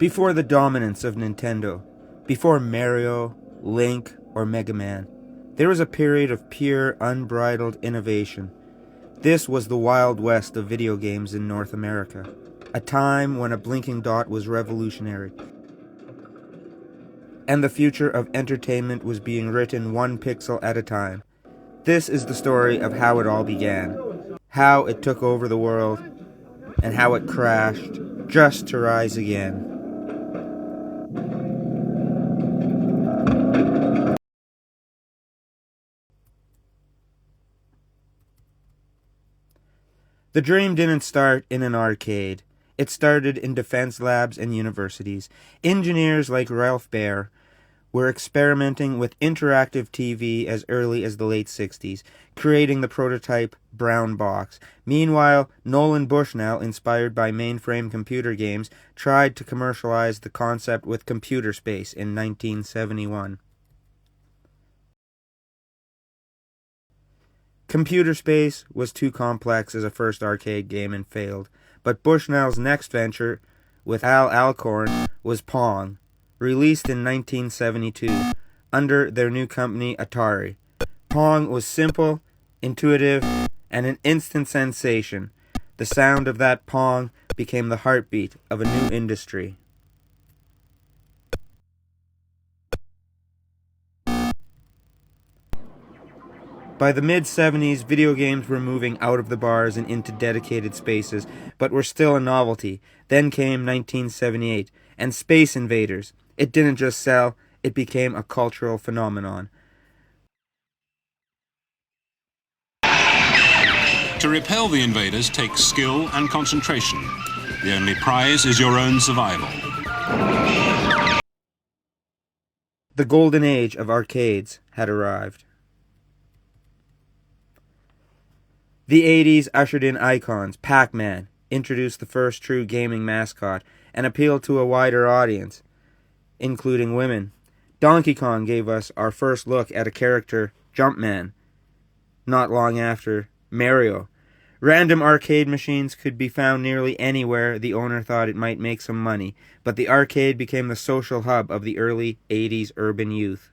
Before the dominance of Nintendo, before Mario, Link, or Mega Man, there was a period of pure, unbridled innovation. This was the Wild West of video games in North America, a time when a blinking dot was revolutionary, and the future of entertainment was being written one pixel at a time. This is the story of how it all began, how it took over the world, and how it crashed, just to rise again. The dream didn't start in an arcade. It started in defense labs and universities. Engineers like Ralph Baer were experimenting with interactive TV as early as the late 60s, creating the prototype brown box. Meanwhile, Nolan Bushnell, inspired by mainframe computer games, tried to commercialize the concept with Computer Space in 1971. Computer Space was too complex as a first arcade game and failed, but Bushnell's next venture, with Al Alcorn, was Pong, released in 1972 under their new company Atari. Pong was simple, intuitive, and an instant sensation. The sound of that Pong became the heartbeat of a new industry. By the mid-70s, video games were moving out of the bars and into dedicated spaces, but were still a novelty. Then came 1978, and Space Invaders. It didn't just sell, it became a cultural phenomenon. To repel the invaders takes skill and concentration. The only prize is your own survival. The golden age of arcades had arrived. The 80s ushered in icons. Pac-Man introduced the first true gaming mascot and appealed to a wider audience, including women. Donkey Kong gave us our first look at a character, Jumpman, not long after Mario. Random arcade machines could be found nearly anywhere the owner thought it might make some money, but the arcade became the social hub of the early 80s urban youth.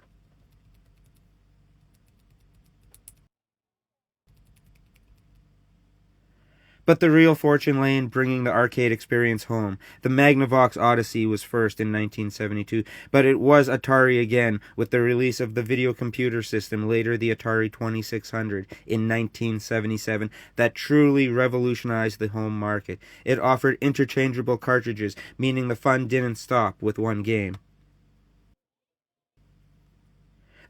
But the real fortune lay in bringing the arcade experience home. The Magnavox Odyssey was first in 1972, but it was Atari again with the release of the video computer system, later the Atari 2600, in 1977, that truly revolutionized the home market. It offered interchangeable cartridges, meaning the fun didn't stop with one game.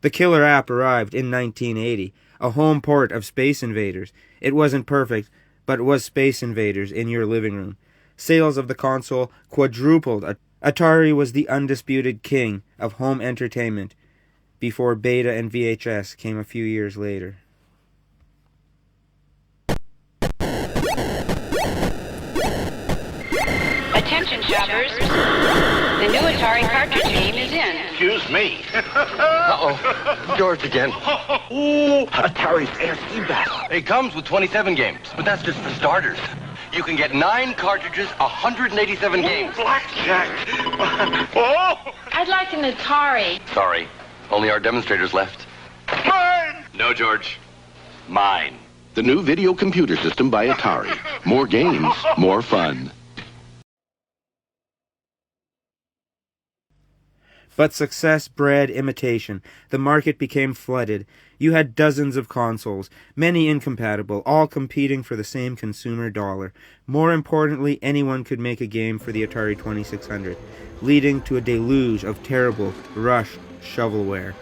The killer app arrived in 1980, a home port of Space Invaders. It wasn't perfect, but it was Space Invaders in your living room. Sales of the console quadrupled. Atari was the undisputed king of home entertainment before Beta and VHS came a few years later. Attention shoppers, the new Atari cartridge game is in. Excuse me. Uh-oh. George again. Atari's ASC battle. It comes with 27 games, but that's just for starters. You can get 9 cartridges, 187 games. Blackjack. I'd like an Atari. Sorry, only our demonstrators left. Mine! No, George. Mine. The new video computer system by Atari. More games, more fun. But success bred imitation. The market became flooded. You had dozens of consoles, many incompatible, all competing for the same consumer dollar. More importantly, anyone could make a game for the Atari 2600, leading to a deluge of terrible, rushed shovelware.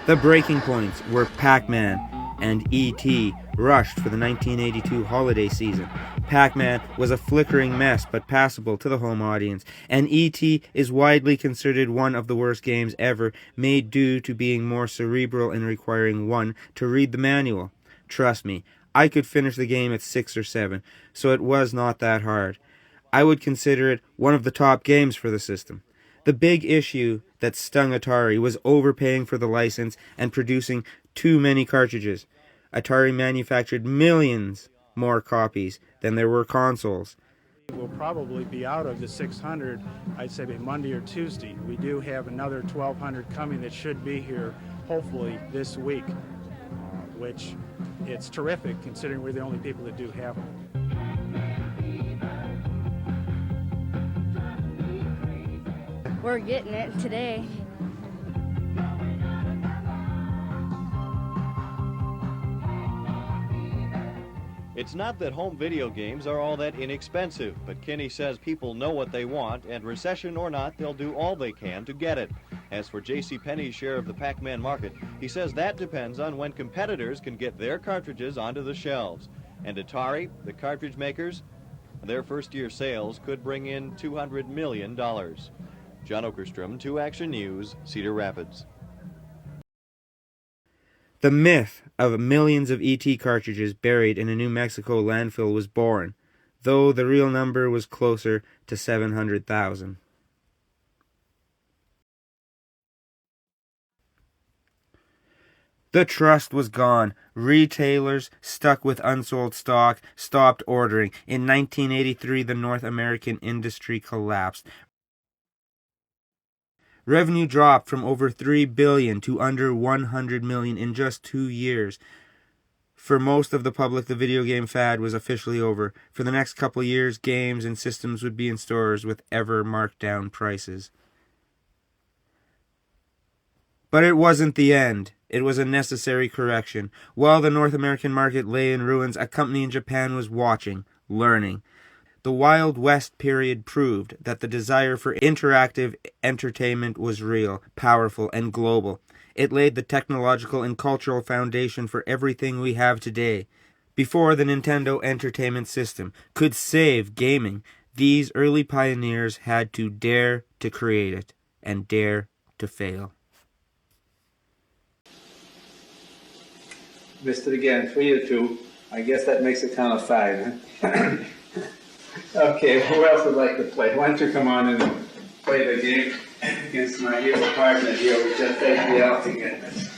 The breaking points were Pac-Man and E.T. rushed for the 1982 holiday season. Pac-Man was a flickering mess but passable to the home audience, and E.T. is widely considered one of the worst games ever, made due to being more cerebral and requiring one to read the manual. Trust me, I could finish the game at 6 or 7, so it was not that hard. I would consider it one of the top games for the system. The big issue that stung Atari was overpaying for the license and producing too many cartridges. Atari manufactured millions more copies than there were consoles. We'll probably be out of the 600, I'd say by Monday or Tuesday. We do have another 1,200 coming that should be here hopefully this week, which it's terrific considering we're the only people that do have them. We're getting it today. It's not that home video games are all that inexpensive, but Kinney says people know what they want, and recession or not, they'll do all they can to get it. As for JCPenney's share of the Pac-Man market, he says that depends on when competitors can get their cartridges onto the shelves. And Atari, the cartridge makers, their first-year sales could bring in $200 million. John Okerstrom, 2 Action News, Cedar Rapids. The myth of millions of ET cartridges buried in a New Mexico landfill was born, though the real number was closer to 700,000. The trust was gone. Retailers stuck with unsold stock stopped ordering. In 1983, the North American industry collapsed. Revenue dropped from over $3 billion to under $100 million in just 2 years. For most of the public, the video game fad was officially over. For the next couple years, games and systems would be in stores with ever marked down prices. But it wasn't the end. It was a necessary correction. While the North American market lay in ruins, a company in Japan was watching, learning. The Wild West period proved that the desire for interactive entertainment was real, powerful, and global. It laid the technological and cultural foundation for everything we have today. Before the Nintendo Entertainment System could save gaming, these early pioneers had to dare to create it and dare to fail. Missed it again, 3-2. I guess that makes it count of 5. Huh? Okay, who else would like to play? Why don't you come on and play the game against my evil partner here, which just takes me out to get this.